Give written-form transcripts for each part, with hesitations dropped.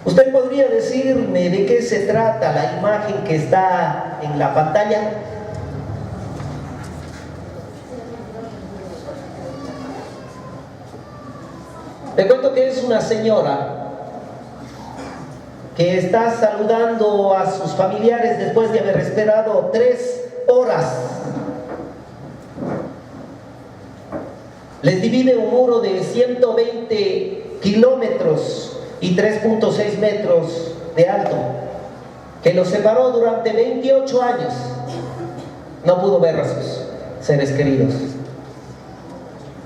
¿Usted podría decirme de qué se trata la imagen que está en la pantalla? Te cuento que es una señora que está saludando a sus familiares después de haber esperado 3 horas. Les divide un muro de 120 kilómetros y 3.6 metros de alto, que los separó durante 28 años. No pudo ver a sus seres queridos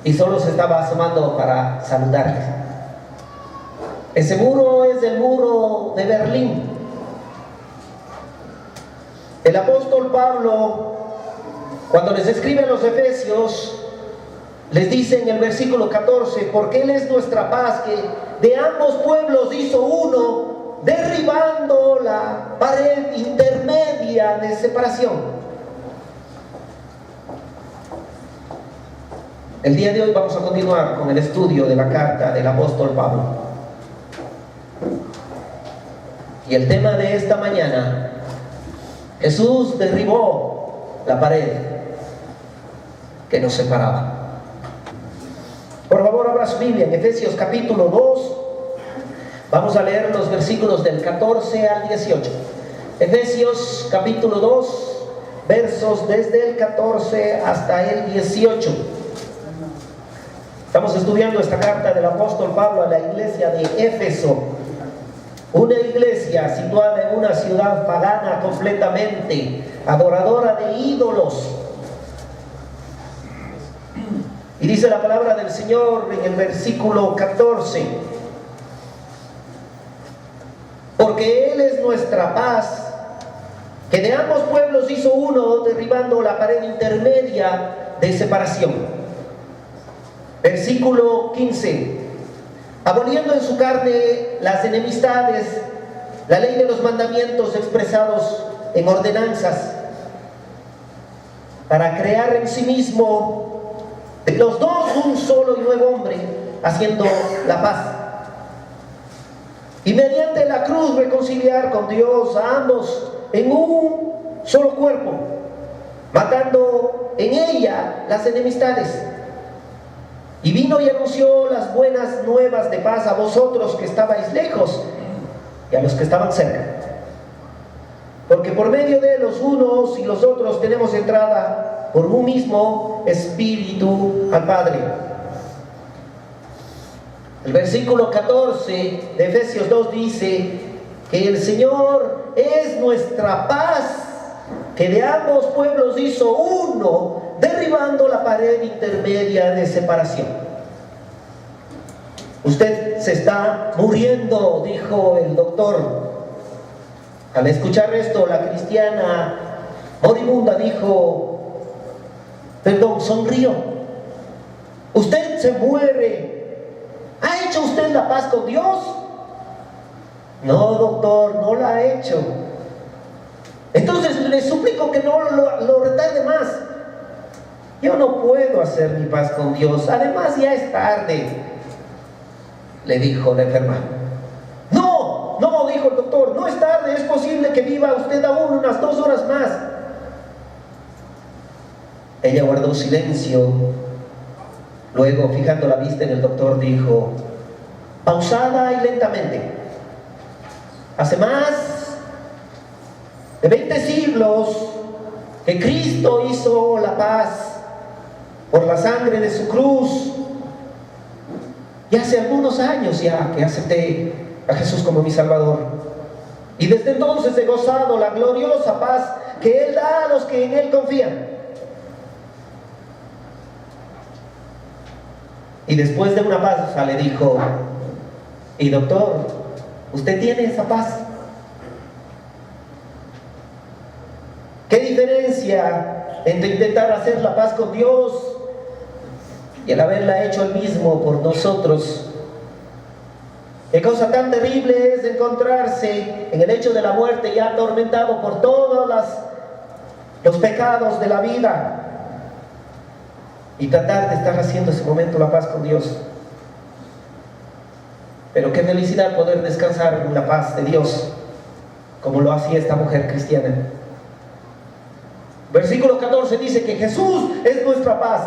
y solo se estaba asomando para saludarles. Ese muro es el muro de Berlín. El apóstol Pablo, cuando les escribe a los Efesios, les dice en el versículo 14: porque Él es nuestra paz, que de ambos pueblos hizo uno, derribando la pared intermedia de separación. El día de hoy vamos a continuar con el estudio de la carta del apóstol Pablo. Y el tema de esta mañana: Jesús derribó la pared que nos separaba. Por favor, abra su Biblia en Efesios capítulo 2. Vamos a leer los versículos del 14 al 18. Efesios capítulo 2, versos desde el 14 hasta el 18. Estamos estudiando esta carta del apóstol Pablo a la iglesia de Éfeso, una iglesia situada en una ciudad pagana completamente, adoradora de ídolos. Y dice la palabra del Señor en el versículo 14: porque Él es nuestra paz, que de ambos pueblos hizo uno, derribando la pared intermedia de separación. Versículo 15: aboliendo en su carne las enemistades, la ley de los mandamientos expresados en ordenanzas, para crear en sí mismo de los dos un solo y nuevo hombre, haciendo la paz, y mediante la cruz reconciliar con Dios a ambos en un solo cuerpo, matando en ella las enemistades. Y vino y anunció las buenas nuevas de paz a vosotros que estabais lejos y a los que estaban cerca, porque por medio de los unos y los otros tenemos entrada por un mismo Espíritu al Padre. El versículo 14 de Efesios 2 dice que el Señor es nuestra paz, que de ambos pueblos hizo uno, derribando la pared intermedia de separación. Usted se está muriendo, dijo el doctor. Al escuchar esto, la cristiana moribunda sonrió. Usted se muere. ¿Ha hecho usted la paz con Dios? No, doctor, no la ha hecho. Entonces le suplico que no lo retarde más. Yo no puedo hacer mi paz con Dios. Además, ya es tarde, le dijo la enferma. No, dijo el doctor, no es tarde. Es posible que viva usted aún unas 2 horas más. Ella guardó silencio. Luego, fijando la vista en el doctor, dijo, pausada y lentamente: hace más de 20 siglos que Cristo hizo la paz por la sangre de su cruz, y hace algunos años ya que acepté a Jesús como mi Salvador, y desde entonces he gozado la gloriosa paz que Él da a los que en Él confían. Y después de una pausa le dijo, y doctor, ¿usted tiene esa paz? ¿Qué diferencia entre intentar hacer la paz con Dios y el haberla hecho Él mismo por nosotros? Qué cosa tan terrible es encontrarse en el hecho de la muerte, ya atormentado por todos los pecados de la vida, y tratar de estar haciendo ese momento la paz con Dios. Pero qué felicidad poder descansar en la paz de Dios, como lo hacía esta mujer cristiana. Versículo 14 dice que Jesús es nuestra paz.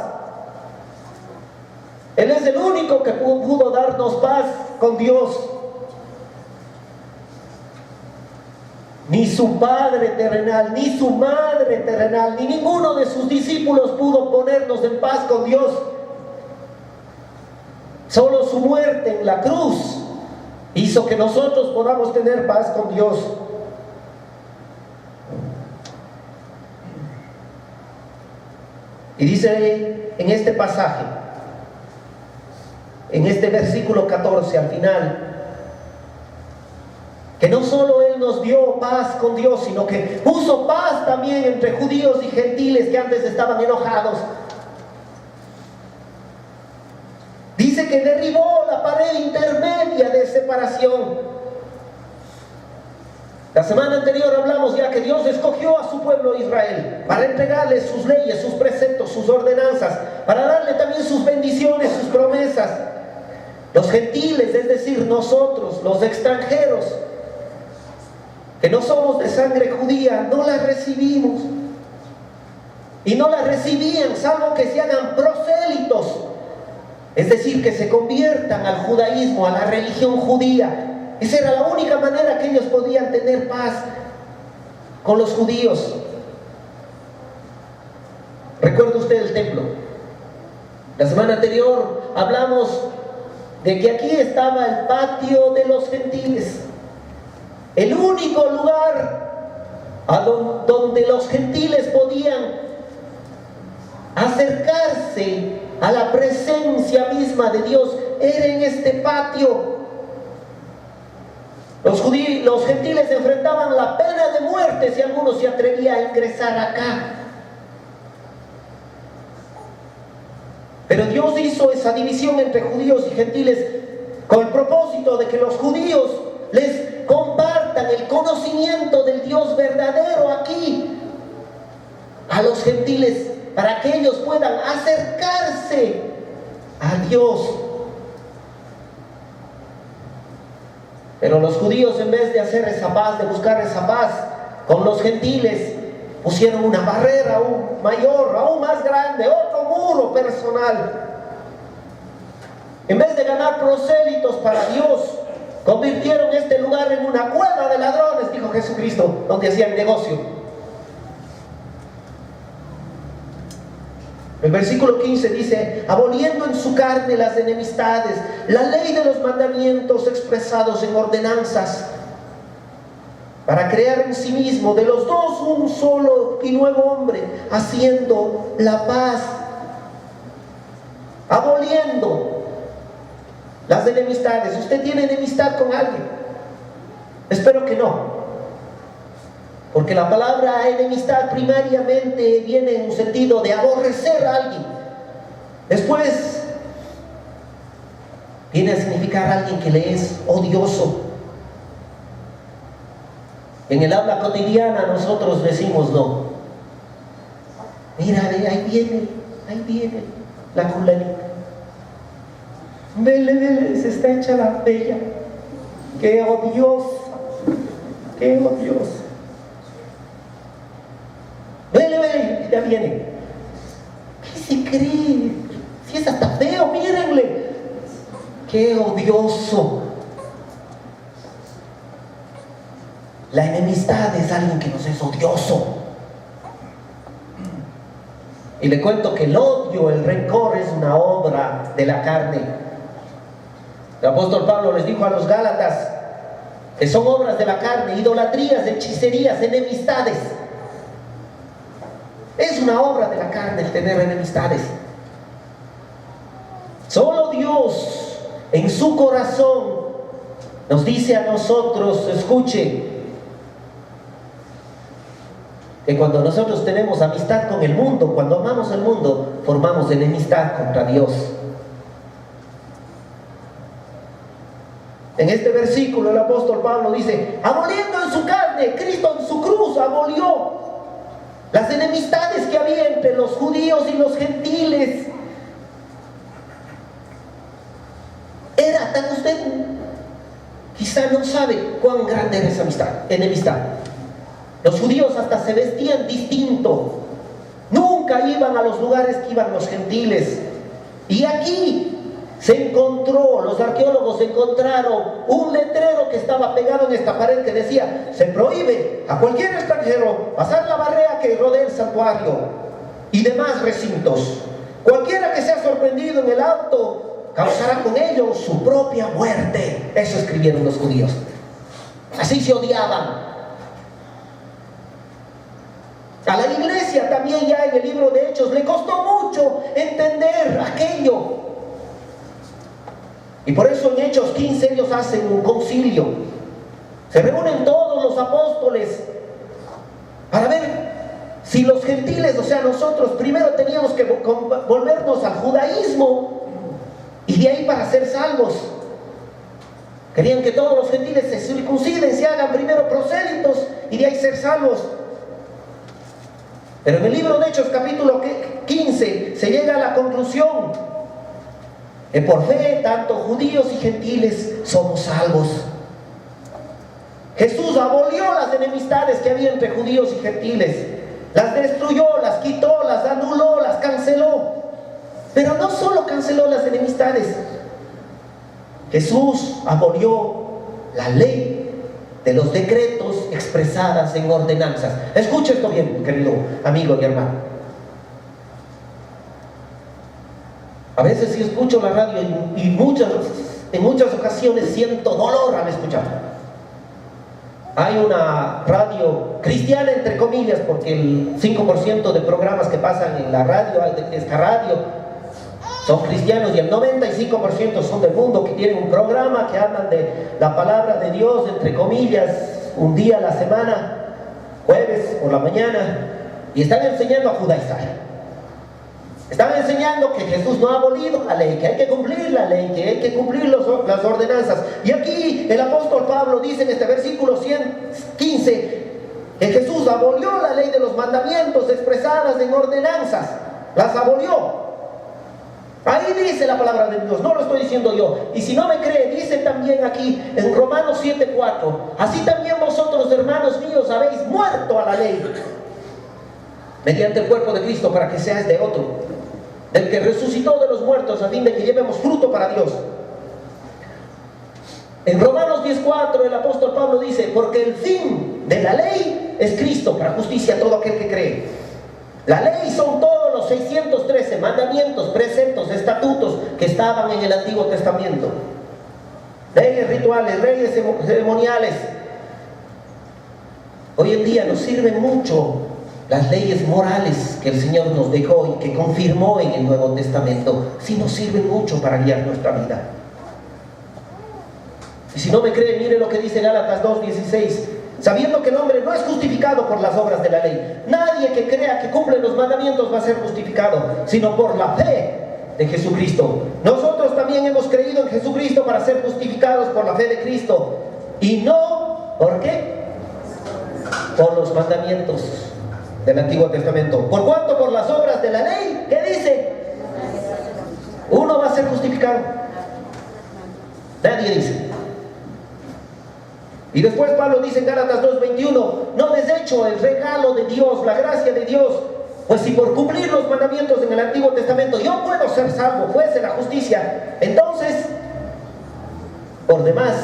Él es el único que pudo darnos paz con Dios. Ni su padre terrenal, ni su madre terrenal, ni ninguno de sus discípulos pudo ponernos en paz con Dios. Solo su muerte en la cruz hizo que nosotros podamos tener paz con Dios. Y dice en este pasaje, en este versículo 14 al final, que no solo Él nos dio paz con Dios, sino que puso paz también entre judíos y gentiles que antes estaban enojados. Dice que derribó la pared intermedia de separación. La semana anterior hablamos ya que Dios escogió a su pueblo Israel para entregarle sus leyes, sus preceptos, sus ordenanzas, para darle también sus bendiciones, sus promesas. Los gentiles, es decir, nosotros, los extranjeros, que no somos de sangre judía, no las recibimos. Y no las recibían, salvo que se hagan prosélitos, es decir, que se conviertan al judaísmo, a la religión judía. Esa era la única manera que ellos podían tener paz con los judíos. ¿Recuerda usted el templo? La semana anterior hablamos de que aquí estaba el patio de los gentiles, el único lugar donde los gentiles podían acercarse a la presencia misma de Dios, era en este patio. Los gentiles enfrentaban la pena de muerte si alguno se atrevía a ingresar acá. Pero Dios hizo esa división entre judíos y gentiles con el propósito de que los judíos les compartan el conocimiento del Dios verdadero aquí a los gentiles, para que ellos puedan acercarse a Dios. Pero los judíos, en vez de hacer esa paz, de buscar esa paz con los gentiles, pusieron una barrera aún mayor, aún más grande, otro muro personal. En vez de ganar prosélitos para Dios, convirtieron este lugar en una cueva de ladrones, dijo Jesucristo, donde hacían negocio. El versículo 15 dice: aboliendo en su carne las enemistades, la ley de los mandamientos expresados en ordenanzas, para crear en sí mismo de los dos un solo y nuevo hombre, haciendo la paz. Aboliendo las enemistades. ¿Usted tiene enemistad con alguien? Espero que no, porque la palabra enemistad primariamente viene en un sentido de aborrecer a alguien. Después viene a significar a alguien que le es odioso. En el habla cotidiana nosotros decimos: no, mira, ahí viene la fulanita. Vele, se está hecha la bella. Qué odiosa, qué odiosa. Vele, ya viene. ¿Qué se cree? Si es hasta feo, mírenle. Qué odioso. La enemistad es alguien que nos es odioso. Y le cuento que el odio, el rencor, es una obra de la carne. El apóstol Pablo les dijo a los Gálatas que son obras de la carne: idolatrías, hechicerías, enemistades. Es una obra de la carne el tener enemistades. Solo Dios en su corazón nos dice a nosotros: escuche, que cuando nosotros tenemos amistad con el mundo, cuando amamos el mundo, formamos enemistad contra Dios. En este versículo el apóstol Pablo dice: aboliendo en su carne, Cristo en su cruz abolió las enemistades que había entre los judíos y los gentiles. Era tan usted quizá no sabe cuán grande era esa enemistad. Los judíos hasta se vestían distinto. Nunca iban a los lugares que iban los gentiles. Y aquí los arqueólogos encontraron un letrero que estaba pegado en esta pared que decía: se prohíbe a cualquier extranjero pasar la barrera que rodea el santuario y demás recintos. Cualquiera que sea sorprendido en el acto causará con ello su propia muerte. Eso escribieron los judíos. Así se odiaban. A la iglesia también, ya en el libro de Hechos, le costó mucho entender aquello. Y por eso en Hechos 15 ellos hacen un concilio. Se reúnen todos los apóstoles para ver si los gentiles, o sea, nosotros primero teníamos que volvernos al judaísmo y de ahí para ser salvos. Querían que todos los gentiles se circunciden, se hagan primero prosélitos y de ahí ser salvos. Pero en el libro de Hechos capítulo 15 se llega a la conclusión que por fe tanto judíos y gentiles somos salvos. Jesús abolió las enemistades que había entre judíos y gentiles, las destruyó, las quitó, las anuló, las canceló. Pero no solo canceló las enemistades, Jesús abolió la ley de los decretos expresadas en ordenanzas. Escucha esto bien, querido amigo y hermano. A veces sí escucho la radio y en muchas ocasiones siento dolor al escuchar. Hay una radio cristiana, entre comillas, porque el 5% de programas que pasan en la radio, esta radio, son cristianos y el 95% son del mundo, que tienen un programa que hablan de la palabra de Dios, entre comillas, un día a la semana, jueves por la mañana, y están enseñando a judaizar. Están enseñando que Jesús no ha abolido la ley, que hay que cumplir la ley, que hay que cumplir las ordenanzas. Y aquí el apóstol Pablo dice en este versículo 115 que Jesús abolió la ley de los mandamientos expresadas en ordenanzas. Las abolió. Ahí dice la palabra de Dios, no lo estoy diciendo yo. Y si no me cree, dice también aquí en Romanos 7:4: así también vosotros, hermanos míos, habéis muerto a la ley mediante el cuerpo de Cristo, para que seáis de otro, del que resucitó de los muertos, a fin de que llevemos fruto para Dios. En Romanos 10:4 el apóstol Pablo dice: porque el fin de la ley es Cristo, para justicia a todo aquel que cree. La ley son todos los 613 mandamientos, preceptos, estatutos que estaban en el Antiguo Testamento. Leyes rituales, leyes ceremoniales. Hoy en día nos sirven mucho las leyes morales que el Señor nos dejó y que confirmó en el Nuevo Testamento. Sí nos sirven mucho para guiar nuestra vida. Y si no me cree, mire lo que dice Gálatas 2:16: sabiendo que el hombre no es justificado por las obras de la ley. Nadie que crea que cumple los mandamientos va a ser justificado, sino por la fe de Jesucristo. Nosotros también hemos creído en Jesucristo para ser justificados por la fe de Cristo. Y no, ¿por qué? Por los mandamientos del Antiguo Testamento. ¿Por cuánto? Por las obras de la ley. ¿Qué dice? Uno va a ser justificado. Nadie dice. Y después Pablo dice en Gálatas 2:21: no desecho el regalo de Dios, la gracia de Dios, pues si por cumplir los mandamientos en el Antiguo Testamento yo puedo ser salvo, fuese la justicia, entonces por demás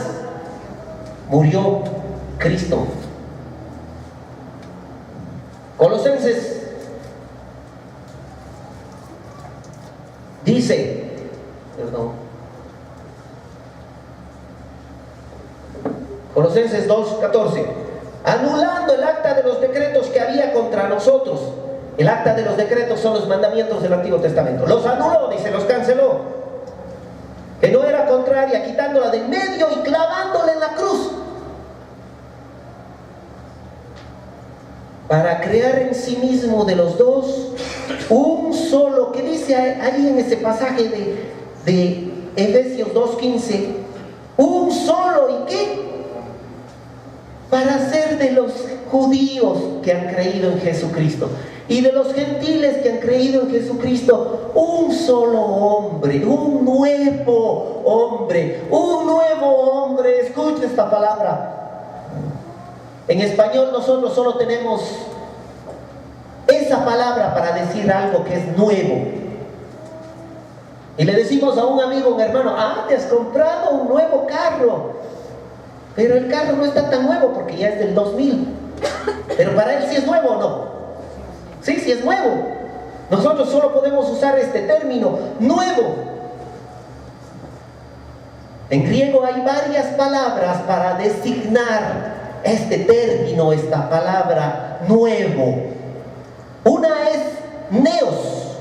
murió Cristo. Colosenses dice, Colosenses 2:14: anulando el acta de los decretos que había contra nosotros. El acta de los decretos son los mandamientos del Antiguo Testamento. Los anuló, dice, los canceló, que no era contraria, quitándola del medio y clavándola en la cruz, para crear en sí mismo de los dos un solo, que dice ahí en ese pasaje de Efesios 2:15, un solo. ¿Y qué? Para ser de los judíos que han creído en Jesucristo y de los gentiles que han creído en Jesucristo, un solo hombre, un nuevo hombre, un nuevo hombre. Escucha esta palabra. En español nosotros solo tenemos esa palabra para decir algo que es nuevo. Y le decimos a un amigo, un hermano, te has comprado un nuevo carro. Pero el carro no está tan nuevo porque ya es del 2000. Pero para él sí es nuevo, ¿o no? Sí, sí es nuevo. Nosotros solo podemos usar este término, nuevo. En griego hay varias palabras para designar este término, esta palabra nuevo. Una es neos.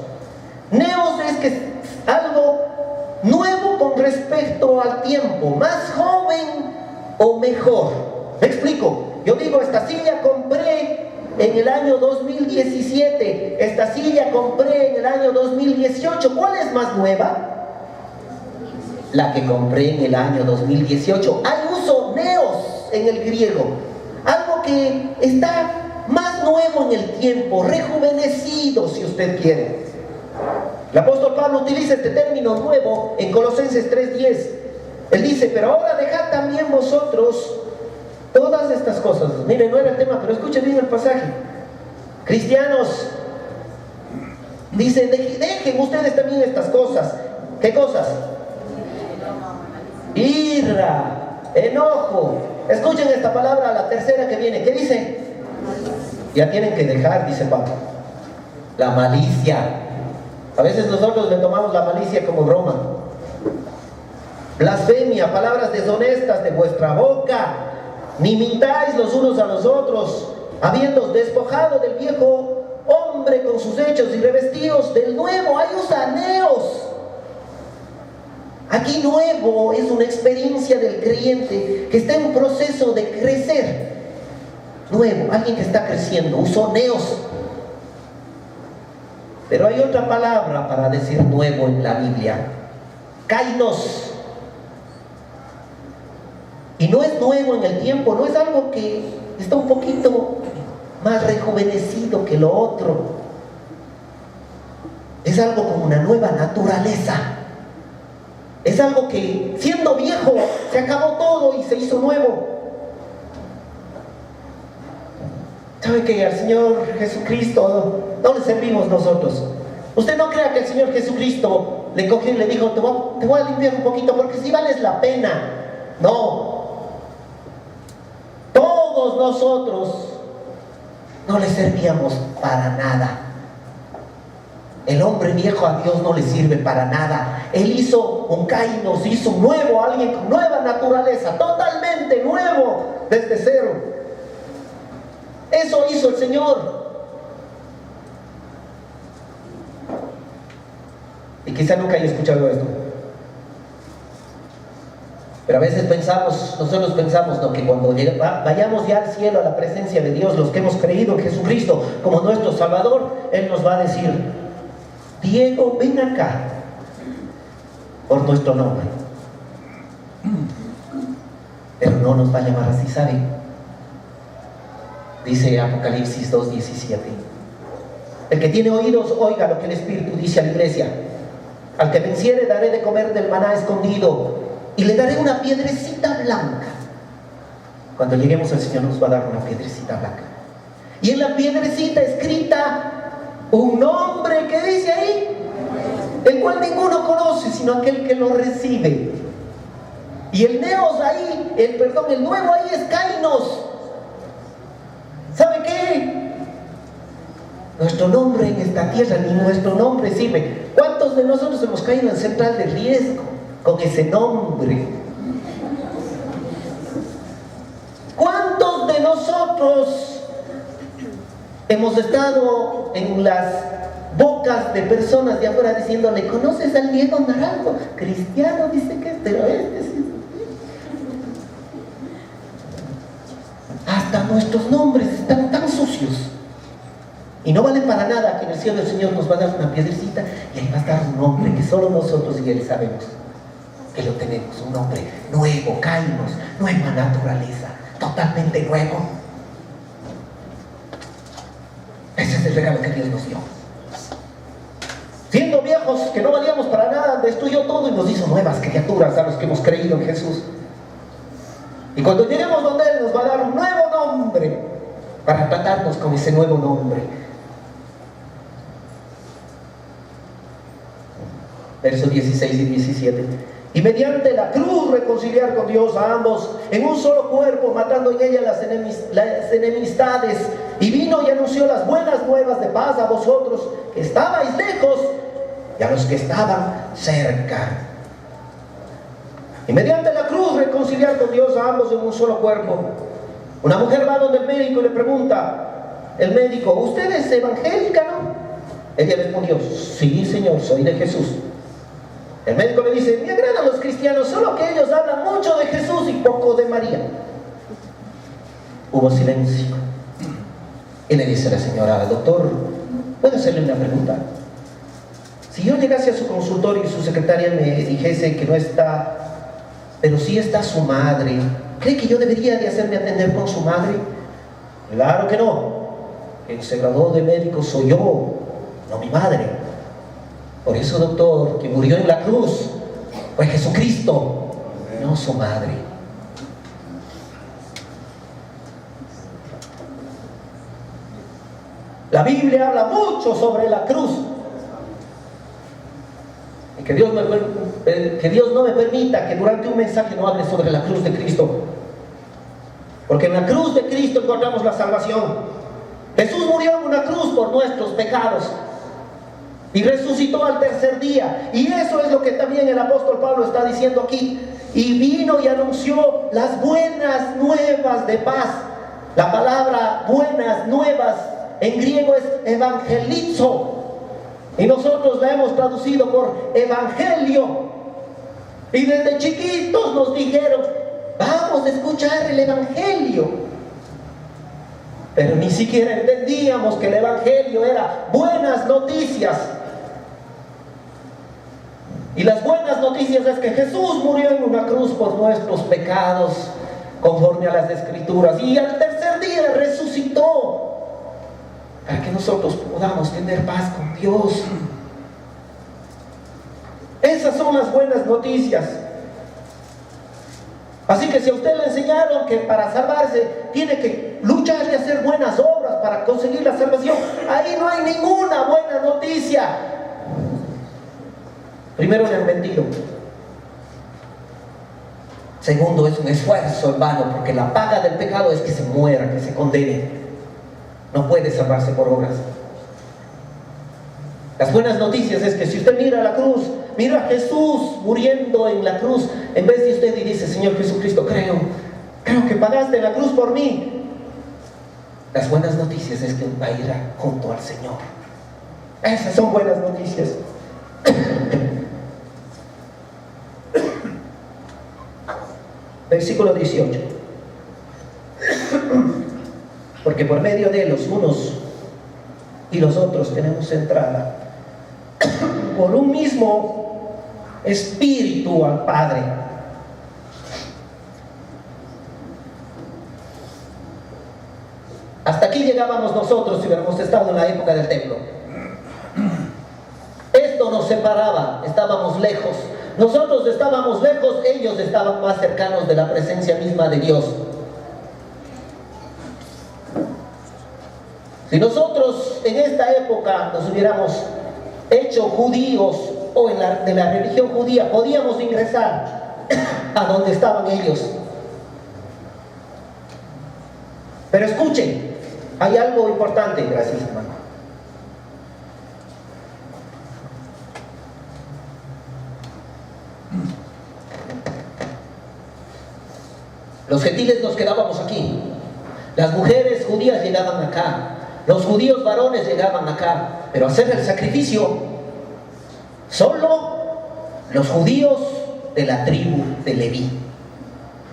Neos es que es algo nuevo con respecto al tiempo, más joven o mejor. ¿Me explico? Yo digo, esta silla compré en el año 2017, esta silla compré en el año 2018. ¿Cuál es más nueva? La que compré en el año 2018. Hay uso neos en el griego, algo que está más nuevo en el tiempo, rejuvenecido, si usted quiere. El apóstol Pablo utiliza este término nuevo en Colosenses 3:10. Él dice, pero ahora dejad también vosotros todas estas cosas. Mire, no era el tema, pero escuchen bien el pasaje. Cristianos, dice, dejen ustedes también estas cosas. ¿Qué cosas? Ira, enojo. Escuchen esta palabra, la tercera que viene. ¿Qué dice? Ya tienen que dejar, dice Pablo, la malicia. A veces nosotros le tomamos la malicia como broma. Blasfemia, palabras deshonestas de vuestra boca. Ni mintáis los unos a los otros, habiendo despojado del viejo hombre con sus hechos y revestidos del nuevo. Hay usaneos. Aquí nuevo es una experiencia del creyente que está en un proceso de crecer. Nuevo, alguien que está creciendo, usó neos. Pero hay otra palabra para decir nuevo en la Biblia, kainos. Y no es nuevo en el tiempo, no es algo que está un poquito más rejuvenecido que lo otro. Es algo como una nueva naturaleza. Es algo que, siendo viejo, se acabó todo y se hizo nuevo. ¿Sabe que al Señor Jesucristo no le servimos nosotros? Usted no crea que el Señor Jesucristo le cogió y le dijo, te voy a limpiar un poquito porque si vales la pena. No. Todos nosotros no le servíamos para nada. El hombre viejo a Dios no le sirve para nada. Él hizo un kainos, hizo un nuevo, alguien con nueva naturaleza, totalmente nuevo, desde cero. Eso hizo el Señor. Y quizá nunca haya escuchado esto. Pero a veces nosotros pensamos, ¿no?, que cuando vayamos ya al cielo, a la presencia de Dios, los que hemos creído en Jesucristo como nuestro Salvador, Él nos va a decir, Diego, ven acá, por nuestro nombre. Pero no nos va a llamar así, ¿sabe? Dice Apocalipsis 2:17. El que tiene oídos, oiga lo que el Espíritu dice a la iglesia. Al que venciere daré de comer del maná escondido, y le daré una piedrecita blanca. Cuando lleguemos al Señor nos va a dar una piedrecita blanca. Y en la piedrecita escrita un nombre que dice ahí, el cual ninguno conoce sino aquel que lo recibe. Y el neos ahí, el nuevo ahí es kainos. ¿Sabe qué? Nuestro nombre en esta tierra, ni nuestro nombre sirve. ¿Cuántos de nosotros hemos caído en central de riesgo con ese nombre? ¿Cuántos de nosotros hemos estado en las bocas de personas de afuera diciéndole, ¿conoces al Diego Naranjo? Cristiano, dice que es, pero sí. Hasta nuestros nombres están tan sucios y no valen para nada, que en el cielo del Señor nos va a dar una piedrecita y ahí va a estar un nombre que solo nosotros y Él sabemos que lo tenemos, un nombre nuevo, kainos, nueva naturaleza, totalmente nuevo. Ese es el regalo que Dios nos dio. Siendo viejos que no valíamos para nada, destruyó todo y nos hizo nuevas criaturas a los que hemos creído en Jesús. Y cuando lleguemos donde Él, nos va a dar un nuevo nombre para tratarnos con ese nuevo nombre. Versos 16 y 17. Y mediante la cruz reconciliar con Dios a ambos en un solo cuerpo, matando en ella las enemistades. Y vino y anunció las buenas nuevas de paz a vosotros que estabais lejos y a los que estaban cerca. Y mediante la cruz reconciliar con Dios a ambos en un solo cuerpo. Una mujer va donde el médico y le pregunta, el médico, ¿usted es evangélica, no? Ella respondió, sí, Señor, soy de Jesús. El médico le dice, me agradan los cristianos, solo que ellos hablan mucho de Jesús y poco de María. Hubo silencio. Y le dice la señora, doctor, ¿puedo hacerle una pregunta? Si yo llegase a su consultorio y su secretaria me dijese que no está, pero sí está su madre, ¿cree que yo debería de hacerme atender con su madre? Claro que no. El se graduó de médico soy yo, no mi madre. Por eso, doctor, que murió en la cruz fue Jesucristo, no su madre. La Biblia habla mucho sobre la cruz. Y que Dios no me permita que durante un mensaje no hable sobre la cruz de Cristo. Porque en la cruz de Cristo encontramos la salvación. Jesús murió en una cruz por nuestros pecados. Y resucitó al tercer día. Y eso es lo que también el apóstol Pablo está diciendo aquí. Y vino y anunció las buenas nuevas de paz. La palabra buenas nuevas en griego es evangelizo. Y nosotros la hemos traducido por evangelio. Y desde chiquitos nos dijeron, vamos a escuchar el evangelio. Pero ni siquiera entendíamos que el evangelio era buenas noticias. Y las buenas noticias es que Jesús murió en una cruz por nuestros pecados, conforme a las Escrituras. Y al tercer día resucitó, para que nosotros podamos tener paz con Dios. Esas son las buenas noticias. Así que si a usted le enseñaron que para salvarse tiene que luchar y hacer buenas obras para conseguir la salvación, ahí no hay ninguna buena noticia. Primero, le han mentido. Segundo, es un esfuerzo en vano, porque la paga del pecado es que se muera, que se condene. No puede salvarse por obras. Las buenas noticias es que si usted mira la cruz, mira a Jesús muriendo en la cruz, en vez de usted y dice, Señor Jesucristo, creo que pagaste en la cruz por mí. Las buenas noticias es que va a ir junto al Señor. Esas son buenas noticias. Versículo 18. Porque por medio de los unos y los otros tenemos entrada por un mismo Espíritu al Padre. Hasta aquí llegábamos nosotros si hubiéramos estado en la época del templo. Esto nos separaba, estábamos lejos. Nosotros estábamos lejos, ellos estaban más cercanos de la presencia misma de Dios. Si nosotros en esta época nos hubiéramos hecho judíos o de la religión judía, podíamos ingresar a donde estaban ellos. Pero escuchen, hay algo importante. Gracias, hermano. Los gentiles nos quedábamos aquí. Las mujeres judías llegaban acá. Los judíos varones llegaban acá. Pero hacer el sacrificio solo los judíos de la tribu de Leví.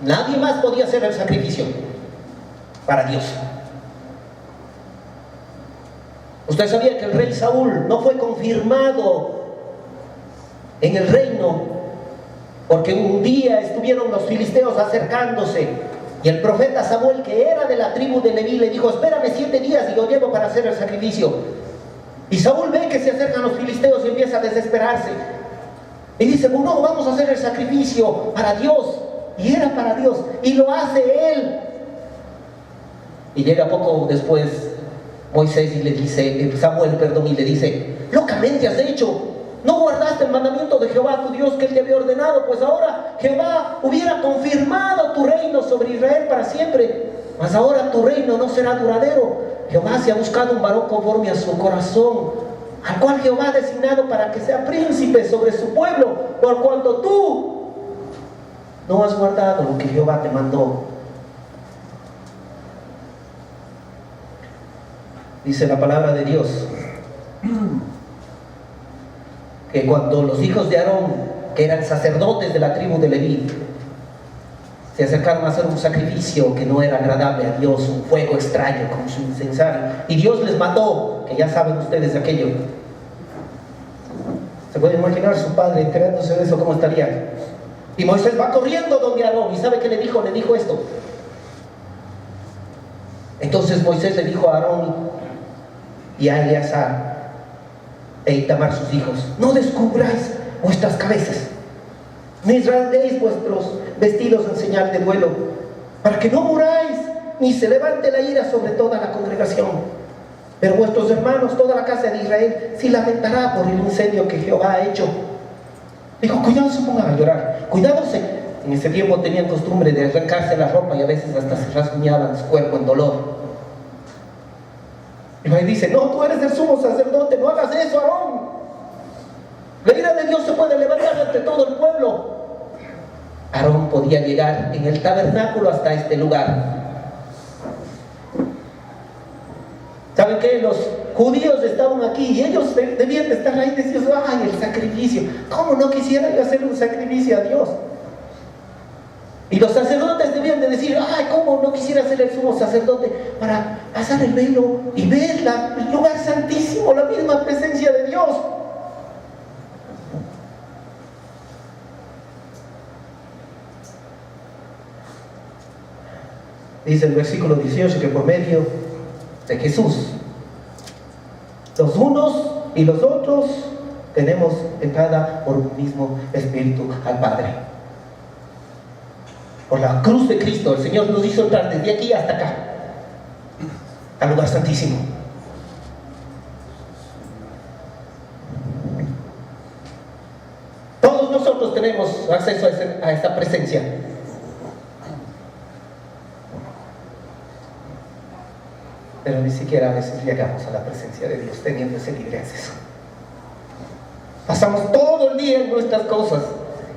Nadie más podía hacer el sacrificio para Dios. Usted sabía que el rey Saúl no fue confirmado en el reino porque un día estuvieron los filisteos acercándose Y el profeta Samuel, que era de la tribu de Leví, le dijo: espérame 7 días y yo llego para hacer el sacrificio. Y Saúl ve que se acercan los filisteos y empieza a desesperarse. Y dice: no, vamos a hacer el sacrificio para Dios. Y era para Dios. Y lo hace él. Y llega poco después Moisés y le dice, Samuel, y le dice: locamente has hecho. No guardaste el mandamiento de Jehová tu Dios que él te había ordenado, pues ahora Jehová hubiera confirmado tu reino sobre Israel para siempre, mas ahora tu reino no será duradero. Jehová se ha buscado un varón conforme a su corazón, al cual Jehová ha designado para que sea príncipe sobre su pueblo, por cuanto tú no has guardado lo que Jehová te mandó. Dice la palabra de Dios que cuando los hijos de Aarón, que eran sacerdotes de la tribu de Leví, se acercaron a hacer un sacrificio que no era agradable a Dios, un fuego extraño como su incensario, y Dios les mató, que ya saben ustedes de aquello. ¿Se pueden imaginar su padre enterándose de eso cómo estaría? Y Moisés va corriendo donde Aarón, y ¿sabe qué le dijo? Le dijo esto. Entonces Moisés le dijo a Aarón y a Eleazar e Itamar sus hijos: no descubráis vuestras cabezas, ni rasguéis vuestros vestidos en señal de duelo, para que no muráis, ni se levante la ira sobre toda la congregación. Pero vuestros hermanos, toda la casa de Israel, sí lamentará por el incendio que Jehová ha hecho. Dijo: cuidado, se pongan a llorar. Cuidado, en ese tiempo tenían costumbre de arrancarse la ropa y a veces hasta se rasguñaban su cuerpo en dolor. Y ahí dice: no, tú eres el sumo sacerdote, no hagas eso, Aarón. La ira de Dios se puede levantar ante todo el pueblo. Aarón podía llegar en el tabernáculo hasta este lugar. ¿Saben qué? Los judíos estaban aquí y ellos debían de estar ahí diciendo: ay, el sacrificio. ¿Cómo no quisiera yo hacer un sacrificio a Dios? Y los sacerdotes debían de decir: ay, ¿cómo no quisiera ser el sumo sacerdote para pasar el velo y ver el lugar santísimo, la misma presencia de Dios? Dice el versículo 18 que por medio de Jesús, los unos y los otros tenemos entrada por un mismo Espíritu al Padre. Por la cruz de Cristo, el Señor nos hizo entrar desde aquí hasta acá, al lugar santísimo. Todos nosotros tenemos acceso a esta presencia. Pero ni siquiera a veces llegamos a la presencia de Dios teniendo ese libre acceso. Pasamos todo el día en nuestras cosas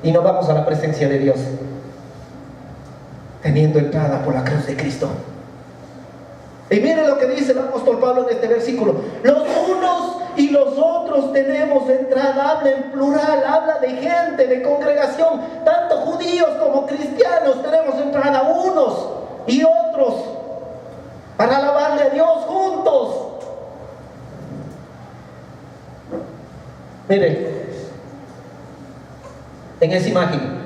y no vamos a la presencia de Dios, teniendo entrada por la cruz de Cristo. Y miren lo que dice el apóstol Pablo en este versículo: los unos y los otros tenemos entrada. Habla en plural, habla de gente, de congregación. Tanto judíos como cristianos tenemos entrada, unos y otros, para alabarle a Dios juntos. Miren, en esa imagen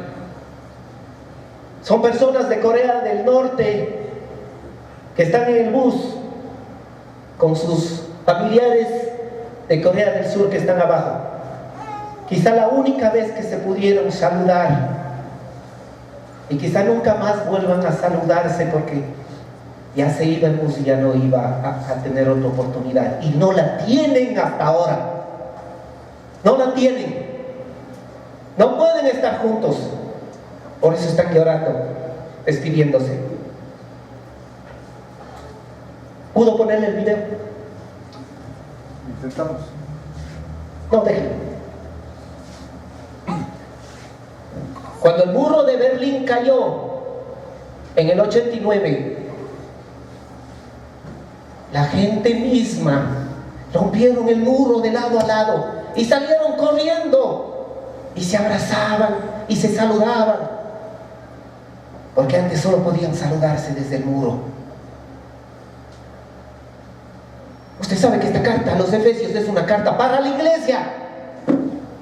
son personas de Corea del Norte que están en el bus con sus familiares de Corea del Sur que están abajo. Quizá la única vez que se pudieron saludar, y quizá nunca más vuelvan a saludarse porque ya se iba el bus y ya no iba a tener otra oportunidad. Y no la tienen hasta ahora. No la tienen. No pueden estar juntos. Por eso están llorando, despidiéndose. ¿Pudo ponerle el video? Intentamos. No, déjenlo. Cuando el muro de Berlín cayó en el 89, la gente misma rompieron el muro de lado a lado y salieron corriendo y se abrazaban y se saludaban, porque antes solo podían saludarse desde el muro. Usted sabe que esta carta a los Efesios es una carta para la iglesia,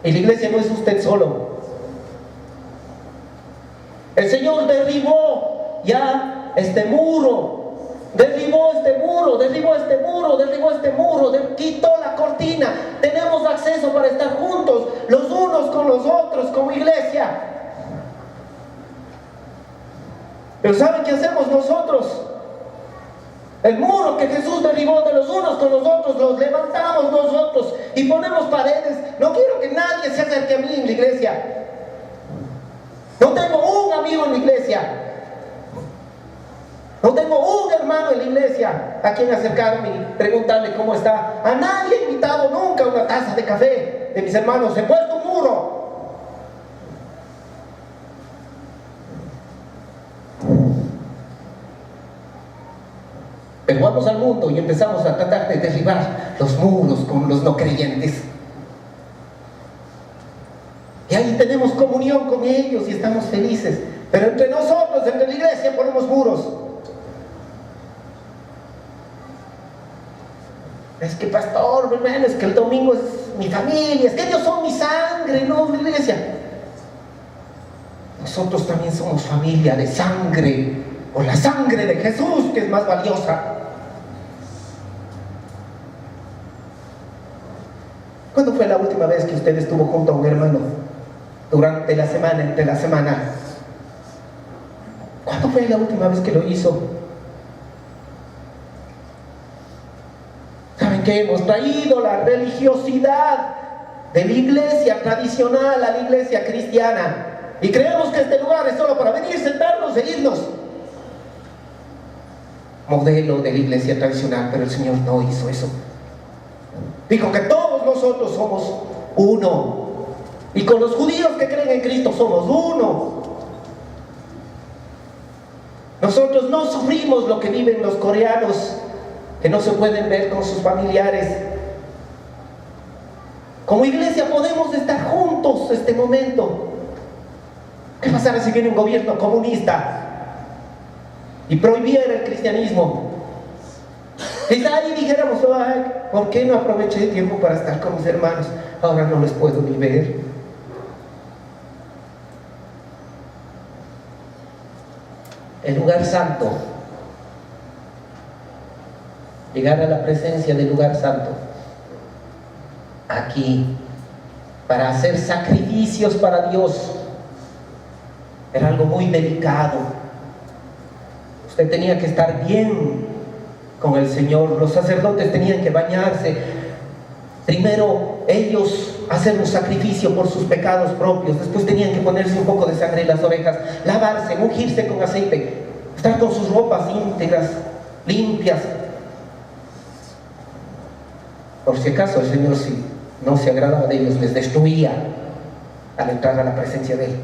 y la iglesia no es usted solo. El Señor derribó ya este muro, derribó este muro, derribó este muro, derribó este muro, quitó la cortina. Tenemos acceso para estar juntos, los unos con los otros, como iglesia. Pero ¿saben qué hacemos nosotros? El muro que Jesús derribó de los unos con los otros, los levantamos nosotros y ponemos paredes. No quiero que nadie se acerque a mí en la iglesia. No tengo un amigo en la iglesia. No tengo un hermano en la iglesia a quien acercarme y preguntarle cómo está. A nadie he invitado nunca a una taza de café de mis hermanos. He puesto un muro. Pero vamos al mundo y empezamos a tratar de derribar los muros con los no creyentes. Y ahí tenemos comunión con ellos y estamos felices. Pero entre nosotros, entre la iglesia, ponemos muros. Es que pastor, hermano, es que el domingo es mi familia, es que ellos son mi sangre, no mi iglesia. Nosotros también somos familia de sangre, o la sangre de Jesús, que es más valiosa. ¿Cuándo fue la última vez que usted estuvo junto a un hermano? Durante la semana, entre la semana. ¿Cuándo fue la última vez que lo hizo? ¿Saben qué? Hemos traído la religiosidad de la iglesia tradicional a la iglesia cristiana. Y creemos que este lugar es solo para venir, sentarnos e irnos. Modelo de la iglesia tradicional, pero el Señor no hizo eso. Dijo que todos nosotros somos uno. Y con los judíos que creen en Cristo somos uno. Nosotros no sufrimos lo que viven los coreanos, que no se pueden ver con sus familiares. Como iglesia podemos estar juntos este momento. ¿Qué pasará si viene un gobierno comunista y prohibiera el cristianismo? Quizá ahí dijéramos, ay, ¿por qué no aproveché el tiempo para estar con mis hermanos? Ahora no les puedo ni ver. El lugar santo, llegar a la presencia del lugar santo, aquí, para hacer sacrificios para Dios, era algo muy delicado. Usted tenía que estar bien con el Señor. Los sacerdotes tenían que bañarse. Primero ellos hacer un sacrificio por sus pecados propios. Después tenían que ponerse un poco de sangre en las orejas, lavarse, ungirse con aceite, estar con sus ropas íntegras, limpias. Por si acaso el Señor, si no se agradaba de ellos, les destruía al entrar a la presencia de Él.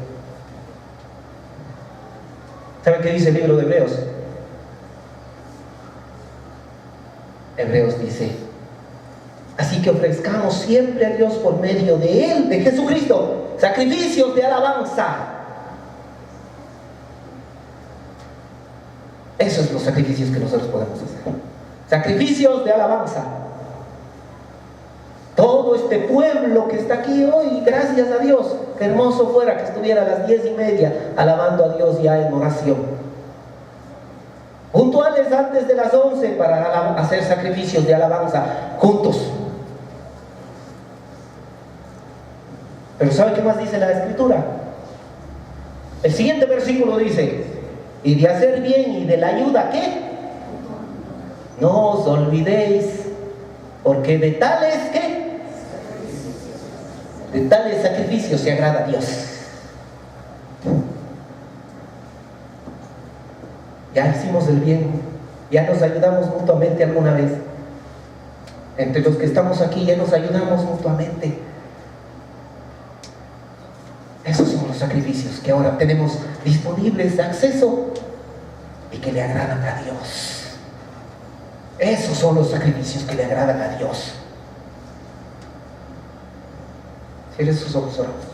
¿Saben qué dice el libro de Hebreos? Hebreos dice: así que ofrezcamos siempre a Dios por medio de Él, de Jesucristo, sacrificios de alabanza. Esos son los sacrificios que nosotros podemos hacer. Sacrificios de alabanza. Todo este pueblo que está aquí hoy, gracias a Dios, qué hermoso fuera que estuviera a las 10:30 alabando a Dios ya en oración. Puntuales antes de las 11 para hacer sacrificios de alabanza juntos. Pero ¿sabe qué más dice la Escritura? El siguiente versículo dice: y de hacer bien y de la ayuda, ¿qué? No os olvidéis, porque de tales, ¿qué? De tales sacrificios se agrada a Dios. Ya hicimos el bien, ya nos ayudamos mutuamente alguna vez. Entre los que estamos aquí ya nos ayudamos mutuamente. Esos son los sacrificios que ahora tenemos disponibles de acceso y que le agradan a Dios. Esos son los sacrificios que le agradan a Dios. Cierre sus ojos, oramos.